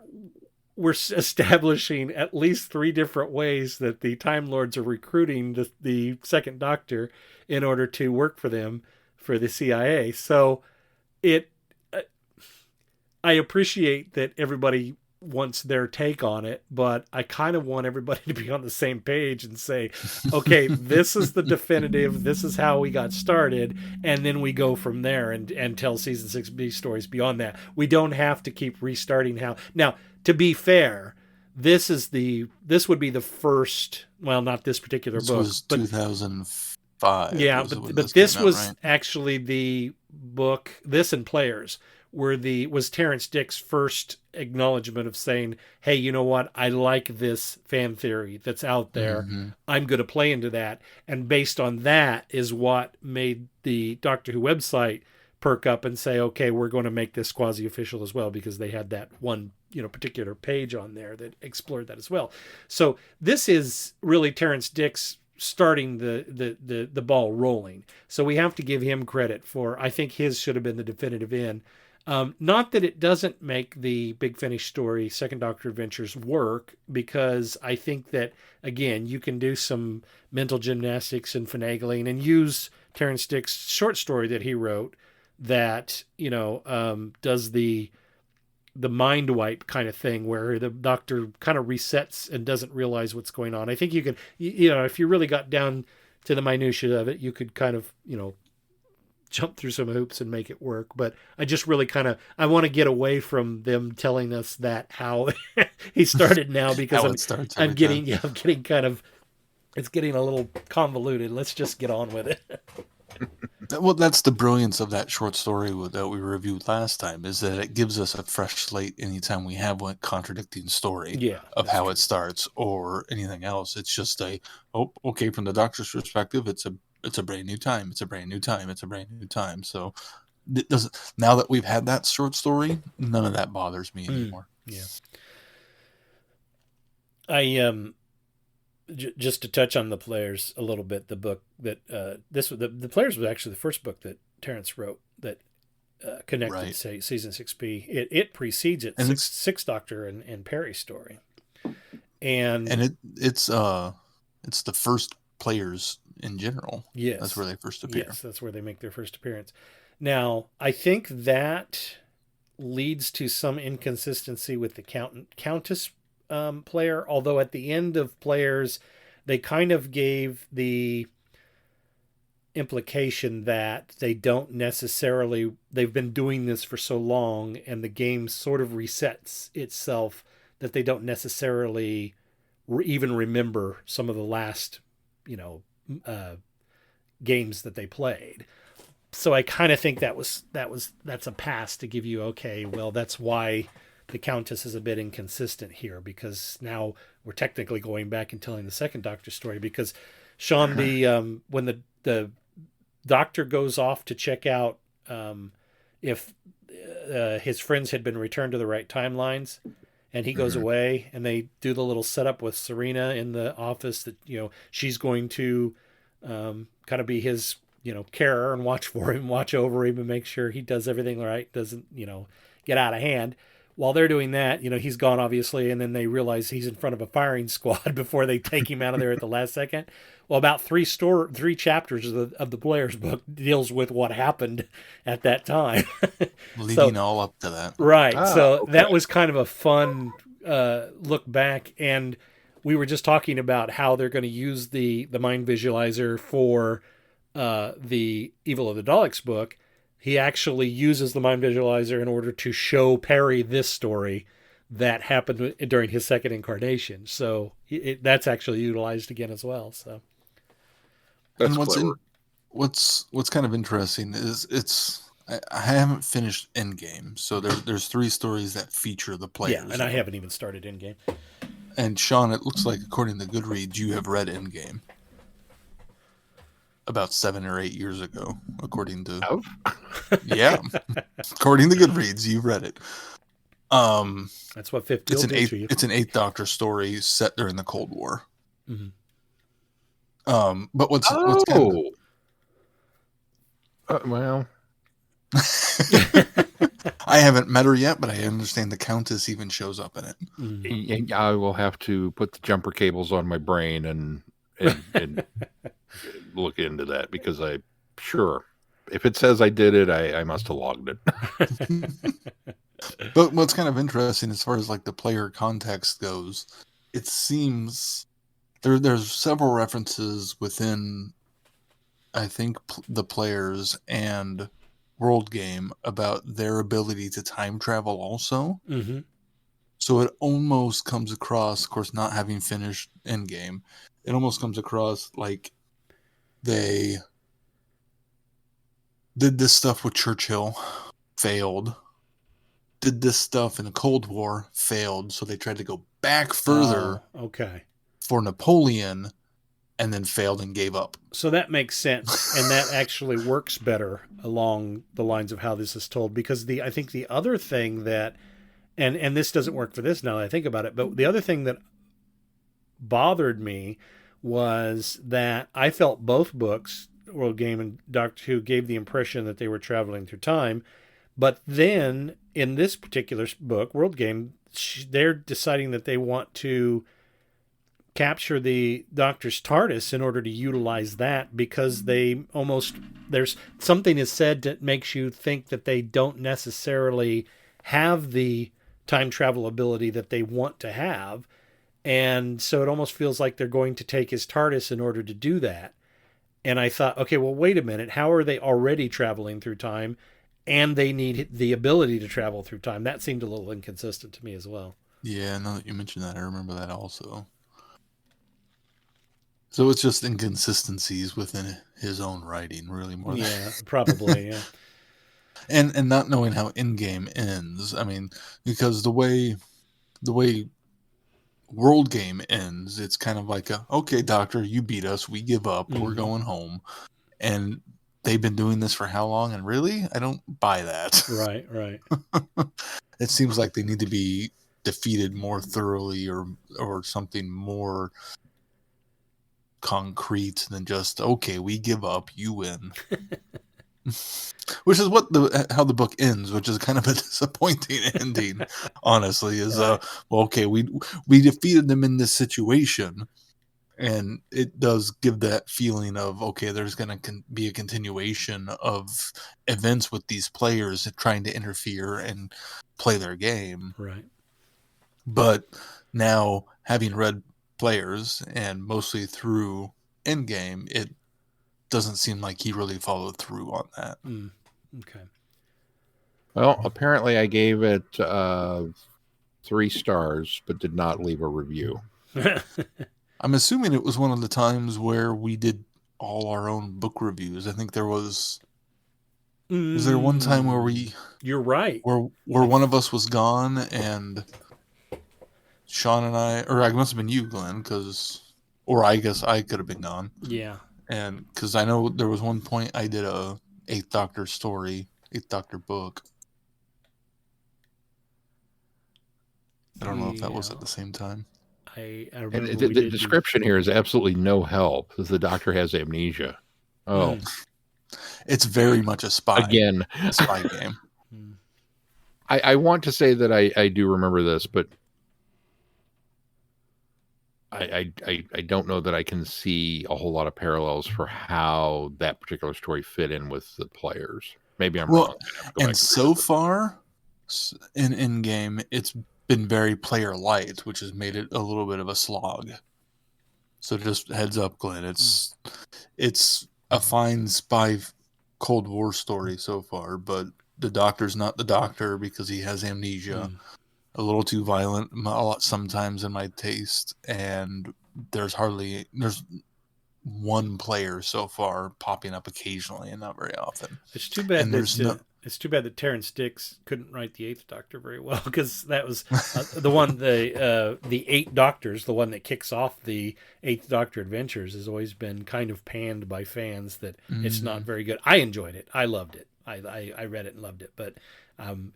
we're establishing at least 3 different ways that the Time Lords are recruiting the second Doctor in order to work for them, for the CIA. So I appreciate that everybody wants their take on it, but I kind of want everybody to be on the same page and say, okay, this is the definitive, this is how we got started, and then we go from there and tell season 6B stories beyond that. We don't have to keep restarting how. Now, to be fair, this would be the first, well, not this particular book. This was 2005. Yeah, but this was right? Actually the book, this and Players was Terrance Dicks' first acknowledgement of saying, hey, you know what? I like this fan theory that's out there. Mm-hmm. I'm going to play into that. And based on that is what made the Doctor Who website perk up and say, okay, we're going to make this quasi-official as well, because they had that one, particular page on there that explored that as well. So this is really Terrance Dicks starting the ball rolling. So we have to give him credit for, I think his should have been the definitive end. Not that it doesn't make the Big Finish story, Second Doctor Adventures, work, because I think that, again, you can do some mental gymnastics and finagling and use Terrance Dicks' short story that he wrote that, does the mind wipe kind of thing where the Doctor kind of resets and doesn't realize what's going on. I think you can, if you really got down to the minutiae of it, you could kind of, jump through some hoops and make it work. But I just really I want to get away from them telling us that how he started now, because I'm getting kind of, it's getting a little convoluted. Let's just get on with it. Well, that's the brilliance of that short story that we reviewed last time, is that it gives us a fresh slate anytime we have one contradicting story of how it starts or anything else. It's just okay, from the Doctor's perspective, it's a brand new time. It's a brand new time. It's a brand new time. So it doesn't, now that we've had that short story, none of that bothers me anymore. Yeah. I just to touch on the Players a little bit, the book that the Players was actually the first book that Terrance wrote that connected season 6B. It precedes it, Sixth Doctor and Perry's story, and it's the first Players in general. Yes, that's where they first appear. Yes, that's where they make their first appearance. Now, I think that leads to some inconsistency with the Countess player, although at the end of Players, they kind of gave the implication that they've been doing this for so long and the game sort of resets itself that they don't necessarily even remember some of the last games that they played. So I kind of think that's a pass to give you, okay, well, that's why the Countess is a bit inconsistent here, because now we're technically going back and telling the Second Doctor story, because Sean, when the Doctor goes off to check out if his friends had been returned to the right timelines, and he goes away, and they do the little setup with Serena in the office that, she's going to kind of be his, carer and watch over him and make sure he does everything right, doesn't, get out of hand. While they're doing that, he's gone, obviously, and then they realize he's in front of a firing squad before they take him out of there at the last second. Well, about three chapters of the Players book deals with what happened at that time. Leading all up to that. Right. That was kind of a fun look back, and we were just talking about how they're going to use the mind visualizer for the Evil of the Daleks book. He actually uses the mind visualizer in order to show Perry this story that happened during his second incarnation. So that's actually utilized again as well. So, and what's kind of interesting is I haven't finished Endgame, so there's 3 stories that feature the Players. Yeah, and I haven't even started Endgame. And Sean, it looks like, according to Goodreads, you have read Endgame about 7 or 8 years ago, according to yeah, according to Goodreads, you've read it. That's what 50. It's an 8th Doctor story set during the Cold War. Mm-hmm. But what's kind of... well, I haven't met her yet, but I understand the Countess even shows up in it. Mm-hmm. I will have to put the jumper cables on my brain and look into that, because if it says I did it, I must have logged it. But what's kind of interesting as far as like the player context goes, it seems there's several references within, I think, the Players and World Game about their ability to time travel also. Mm-hmm. So it almost comes across, of course, not having finished Endgame, it almost comes across like they did this stuff with Churchill, failed, did this stuff in the Cold War, failed, so they tried to go back further for Napoleon, and then failed and gave up. So that makes sense, and that actually works better along the lines of how this is told, because I think the other thing that, and this doesn't work for this now that I think about it, but the other thing that bothered me was that I felt both books, World Game and Doctor Who, gave the impression that they were traveling through time. But then in this particular book, World Game, they're deciding that they want to capture the Doctor's TARDIS in order to utilize that, because there's something is said that makes you think that they don't necessarily have the time travel ability that they want to have. And so it almost feels like they're going to take his TARDIS in order to do that. And I thought, okay, well, wait a minute. How are they already traveling through time and they need the ability to travel through time? That seemed a little inconsistent to me as well. Yeah, now that you mentioned that, I remember that also. So it's just inconsistencies within his own writing, really, more than... Yeah, probably, yeah. And not knowing how Endgame ends. I mean, because the way World Game ends, it's kind of like okay, Doctor, you beat us, we give up, we're going home. And they've been doing this for how long? And really, I don't buy that. Right. It seems like they need to be defeated more thoroughly, or something more concrete than just, okay, we give up, you win. Which is how the book ends, which is kind of a disappointing ending, honestly. Is well, okay, we defeated them in this situation, and it does give that feeling of, okay, there's going to be a continuation of events with these players trying to interfere and play their game. Right. But now, having read Players and mostly through Endgame, it doesn't seem like he really followed through on that. Okay. Well, apparently I gave it 3 stars, but did not leave a review. I'm assuming it was one of the times where we did all our own book reviews. I think there was... Was there one time where we... You're right. Where one of us was gone, and Sean and I... Or I must have been you, Glenn, or I guess I could have been gone. Yeah. And because I know there was one point I did a 8th Doctor story, 8th Doctor book. I don't know if that was at the same time. I remember the description here is absolutely no help, because the Doctor has amnesia. Oh. It's very much a spy. Again. A spy game. I want to say that I do remember this, but I don't know that I can see a whole lot of parallels for how that particular story fit in with the Players. Maybe I'm wrong. And so far in Endgame, it's been very player light, which has made it a little bit of a slog. So just heads up, Glenn. It's a fine spy Cold War story so far, but the Doctor's not the Doctor because he has amnesia. A little too violent sometimes in my taste, and there's one player so far popping up occasionally and not very often. It's too bad it's too bad that Terrance Dicks couldn't write the 8th Doctor very well, because that was the one, the 8 Doctors, the one that kicks off the 8th Doctor adventures, has always been kind of panned by fans that it's not very good. I enjoyed it. I loved it. I read it and loved it, but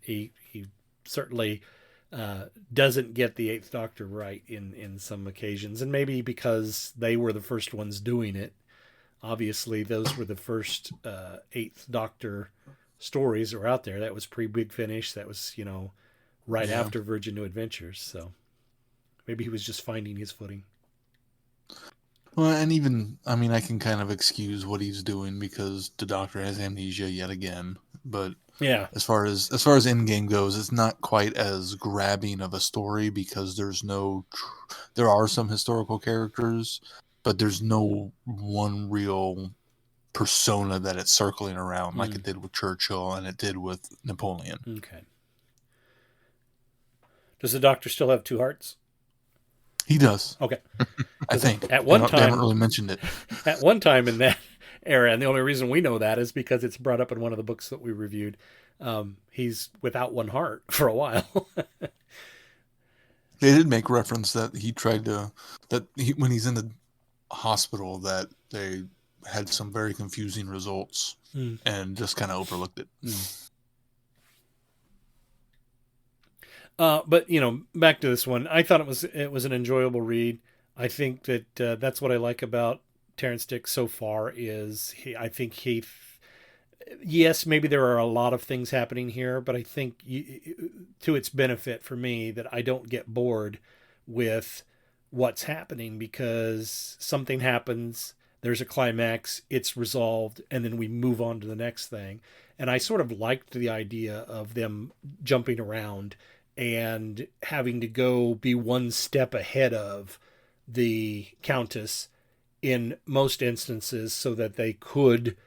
he certainly doesn't get the 8th Doctor right in some occasions, and maybe because they were the first ones doing it. Obviously, those were the first 8th Doctor stories that were out there. That was pre-Big Finish. That was, right after Virgin New Adventures. So maybe he was just finding his footing. Well, and even, I mean, I can kind of excuse what he's doing because the Doctor has amnesia yet again. But yeah, as far as Endgame goes, it's not quite as grabbing of a story because there are some historical characters, but there's no one real persona that it's circling around like it did with Churchill and it did with Napoleon. Okay. Does the Doctor still have 2 hearts? He does. Okay. I think. At one they time, haven't really mentioned it. At one time in that era, and the only reason we know that is because it's brought up in one of the books that we reviewed, he's without one heart for a while. They did make reference that when he's in the hospital that they had some very confusing results and just kind of overlooked it. But back to this one, I thought it was an enjoyable read. I think that that's what I like about Terrance Dicks so far is yes, maybe there are a lot of things happening here, but I think to its benefit for me that I don't get bored with what's happening, because something happens, there's a climax, it's resolved, and then we move on to the next thing. And I sort of liked the idea of them jumping around and having to go be one step ahead of the Countess in most instances so that they could,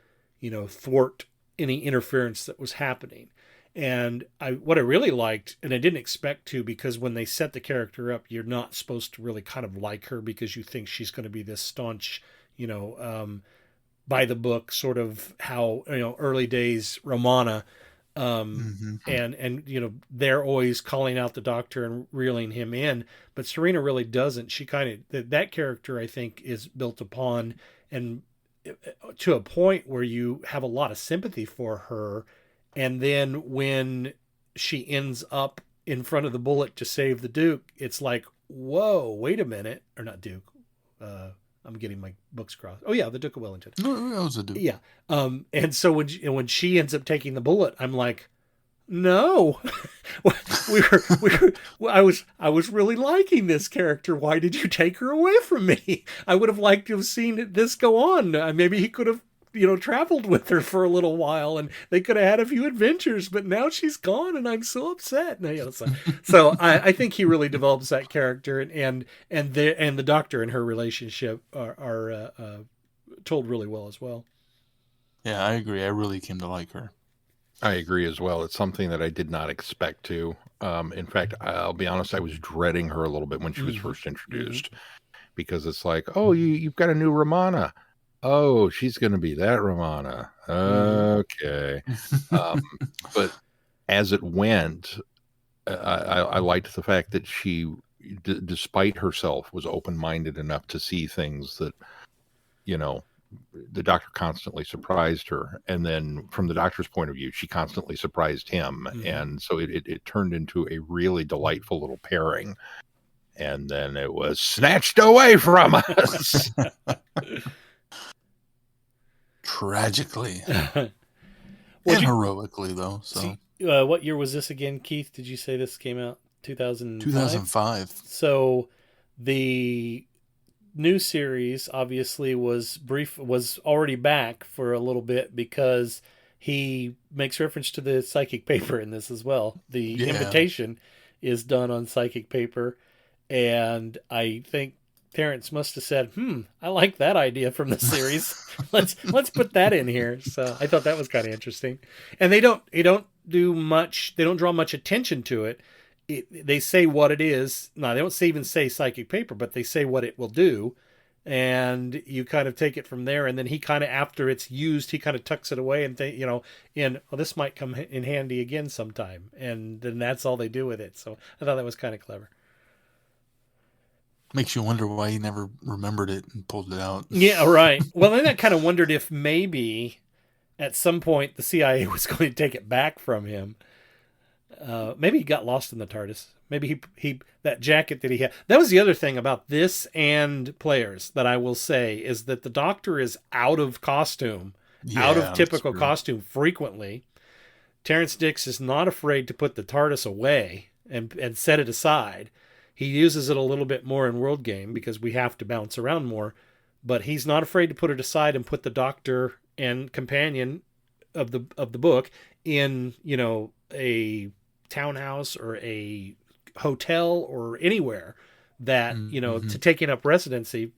thwart any interference that was happening. And what I really liked, and I didn't expect to, because when they set the character up, you're not supposed to really kind of like her because you think she's going to be this staunch, by the book, sort of how, early days Romana, and they're always calling out the Doctor and reeling him in, but Serena really doesn't. She kind of, that character I think is built upon and to a point where you have a lot of sympathy for her. And then when she ends up in front of the bullet to save the Duke, it's like, whoa, wait a minute. Or not Duke. I'm getting my books crossed. Oh yeah, the Duke of Wellington. No, that was a Duke. Yeah. And so when she ends up taking the bullet, I'm like, no, I was really liking this character. Why did you take her away from me? I would have liked to have seen this go on. Maybe he could have, traveled with her for a little while and they could have had a few adventures, but now she's gone and I'm so upset. So I think he really develops that character, and the Doctor and her relationship are told really well as well. Yeah, I agree. I really came to like her. I agree as well. It's something that I did not expect to. In fact, I'll be honest, I was dreading her a little bit when she was first introduced, because it's like, oh, you've got a new Romana. Oh, she's going to be that Romana. Okay. But as it went, I liked the fact that she, despite herself, was open-minded enough to see things that, the Doctor constantly surprised her. And then from the Doctor's point of view, she constantly surprised him. And so it turned into a really delightful little pairing. And then it was snatched away from us. Tragically. And heroically, though. So, what year was this again, Keith? Did you say this came out 2005? 2005. So the new series obviously was already back for a little bit, because he makes reference to the psychic paper in this as well. The invitation is done on psychic paper, and I think Terrance must have said, I like that idea from the series. let's put that in here. So I thought that was kind of interesting. And they don't do much. They don't draw much attention to it. They say what it is. No, they don't even say psychic paper, but they say what it will do. And you kind of take it from there. And then he kind of, after it's used, he kind of tucks it away and this might come in handy again sometime. And then that's all they do with it. So I thought that was kind of clever. Makes you wonder why he never remembered it and pulled it out. Yeah, right. Well, then I kind of wondered if maybe at some point the CIA was going to take it back from him. Maybe he got lost in the TARDIS. Maybe he that jacket that he had. That was the other thing about this and Players that I will say, is that the Doctor is out of costume, out of typical costume frequently. Terrance Dicks is not afraid to put the TARDIS away and set it aside. He uses it a little bit more in World Game because we have to bounce around more, but he's not afraid to put it aside and put the Doctor and companion of the book in, a townhouse or a hotel or anywhere that, to taking up residency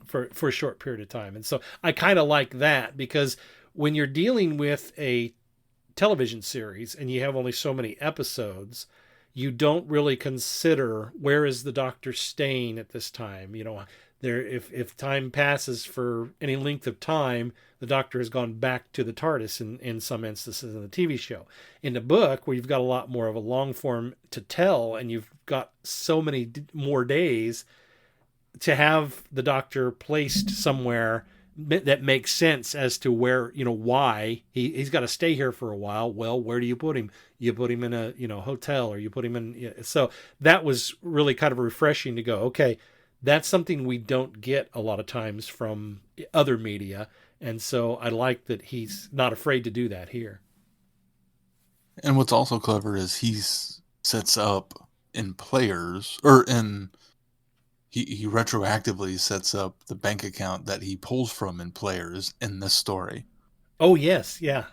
for a short period of time. And so I kind of like that, because when you're dealing with a television series and you have only so many episodes, you don't really consider where is the Doctor staying at this time. if time passes for any length of time, the Doctor has gone back to the TARDIS in some instances in the TV show. In the book, where you've got a lot more of a long form to tell, and you've got so many more days to have the Doctor placed somewhere that makes sense as to where, why he's got to stay here for a while. Well, where do you put him? You put him in a, hotel, or you put him in. So that was really kind of refreshing to go, okay, that's something we don't get a lot of times from other media. And so I like that he's not afraid to do that here. And what's also clever is he sets up in players, or in... He retroactively sets up the bank account that he pulls from in players in this story. Oh, yes. Yeah.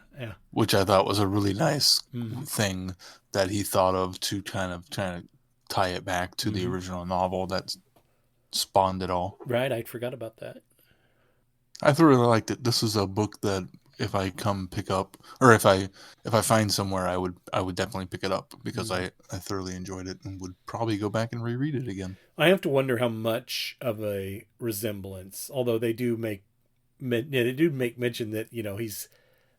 Which I thought was a really nice thing that he thought of to kind of tie it back to the original novel that spawned it all. Right. I forgot about that. I really liked it. This is a book that if I come pick up, or if I find somewhere, I would definitely pick it up, because I thoroughly enjoyed it and would probably go back and reread it again. I have to wonder how much of a resemblance, although they do make mention that, he's,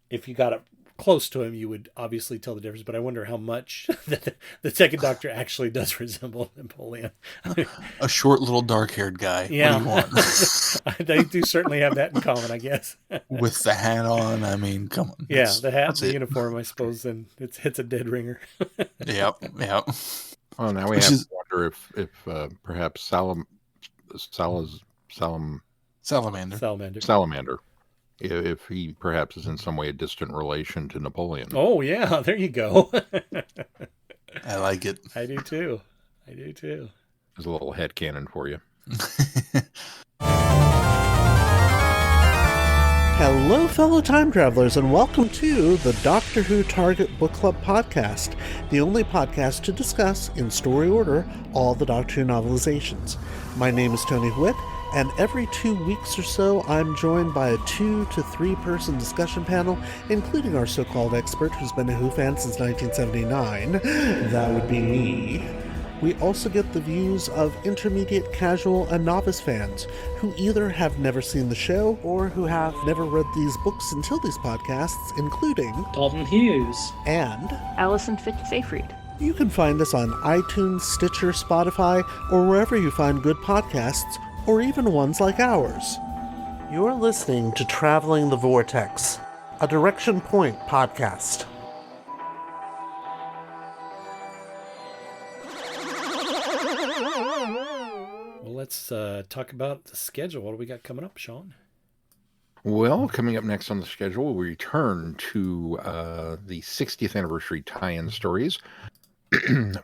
if you got up close to him, you would obviously tell the difference. But I wonder how much that the second Doctor actually does resemble Napoleon. A short, little, dark-haired guy. Yeah. What do you want? They do certainly have that in common, I guess. With the hat on, I mean, come on. Yeah, the hat and the uniform, I suppose, and it's a dead ringer. Yep. Well, now we have to wonder if perhaps Salamander, if he perhaps is in some way a distant relation to Napoleon. Oh, yeah, there you go. I like it. I do too. There's a little headcanon for you. Hello, fellow time travelers, and welcome to the Doctor Who Target Book Club podcast, the only podcast to discuss, in story order, all the Doctor Who novelizations. My name is Tony Witt, and every 2 weeks or so, I'm joined by a 2 to 3 person discussion panel, including our so-called expert who's been a Who fan since 1979. That would be me. We also get the views of intermediate, casual, and novice fans who either have never seen the show or who have never read these books until these podcasts, including Dalton Hughes and Alison Fitz-Seyfried. You can find us on iTunes, Stitcher, Spotify, or wherever you find good podcasts, or even ones like ours. You're listening to Traveling the Vortex, a Direction Point podcast. Well, let's talk about the schedule. What do we got coming up, Sean? Well, coming up next on the schedule, we return to the 60th anniversary tie-in stories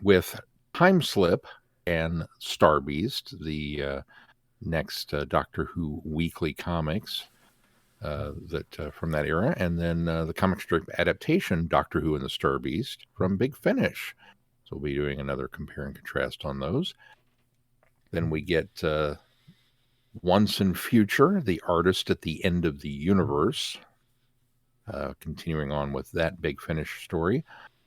with Time Slip and Star Beast, the next Doctor Who weekly comics that from that era, and then the comic strip adaptation Doctor Who and the Star Beast from Big Finish. So we'll be doing another compare and contrast on those. Then we get Once in Future, the artist at the end of the universe, continuing on with that Big Finish story,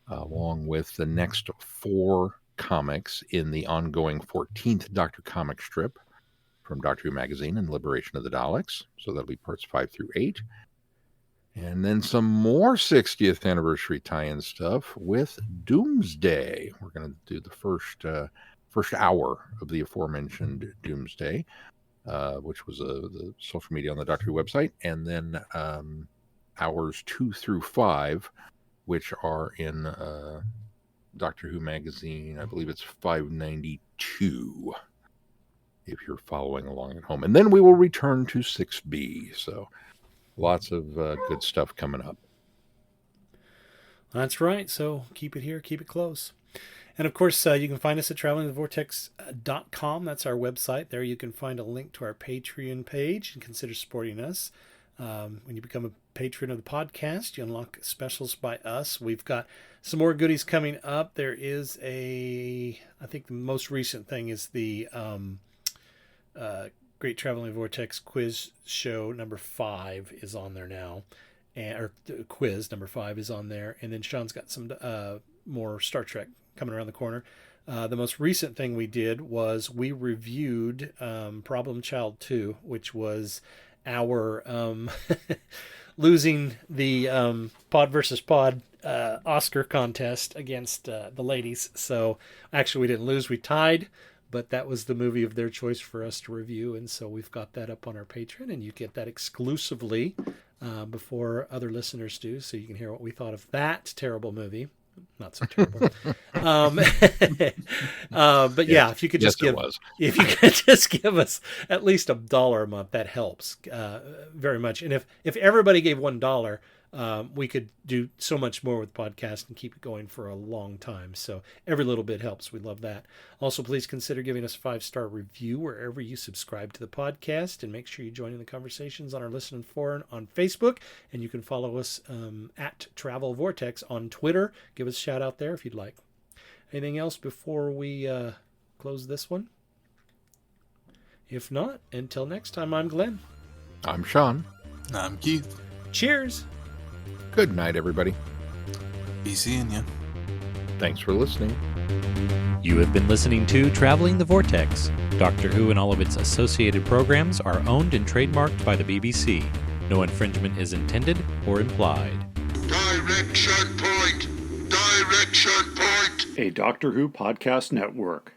along with the next 4 comics in the ongoing 14th Doctor comic strip from Doctor Who Magazine and Liberation of the Daleks. So that'll be parts 5 through 8. And then some more 60th anniversary tie-in stuff with Doomsday. We're going to do the first hour of the aforementioned Doomsday, which was the social media on the Doctor Who website, and then hours 2 through 5, which are in Doctor Who Magazine. I believe it's 592, if you're following along at home. And then we will return to 6B. So lots of good stuff coming up. That's right. So keep it here, keep it close. And of course, you can find us at travelingthevortex.com. That's our website. There you can find a link to our Patreon page and consider supporting us. When you become a patron of the podcast, you unlock specials by us. We've got some more goodies coming up. There is I think the most recent thing is the Great Traveling Vortex quiz show number 5 is on there now. Or the quiz number 5 is on there. And then Sean's got some more Star Trek coming around the corner. The most recent thing we did was we reviewed Problem Child 2, which was our losing the Pod versus Pod Oscar contest against the ladies. So actually we didn't lose, we tied, but that was the movie of their choice for us to review. And so we've got that up on our Patreon, and you get that exclusively before other listeners do. So you can hear what we thought of that terrible movie. Not so terrible. But yeah, if you could just give us at least $1 a month, that helps very much. And if everybody gave $1, we could do so much more with the podcast and keep it going for a long time. So every little bit helps. We love that. Also, please consider giving us a 5-star review wherever you subscribe to the podcast, and make sure you join in the conversations on our Listen Forum on Facebook. And you can follow us at Travel Vortex on Twitter. Give us a shout out there if you'd like. Anything else before we close this one? If not, until next time, I'm Glenn. I'm Sean. I'm Keith. Cheers. Good night, everybody. Be seeing you. Thanks for listening. You have been listening to Traveling the Vortex. Doctor Who and all of its associated programs are owned and trademarked by the BBC. No infringement is intended or implied. Direction point! Direction point! A Doctor Who podcast network.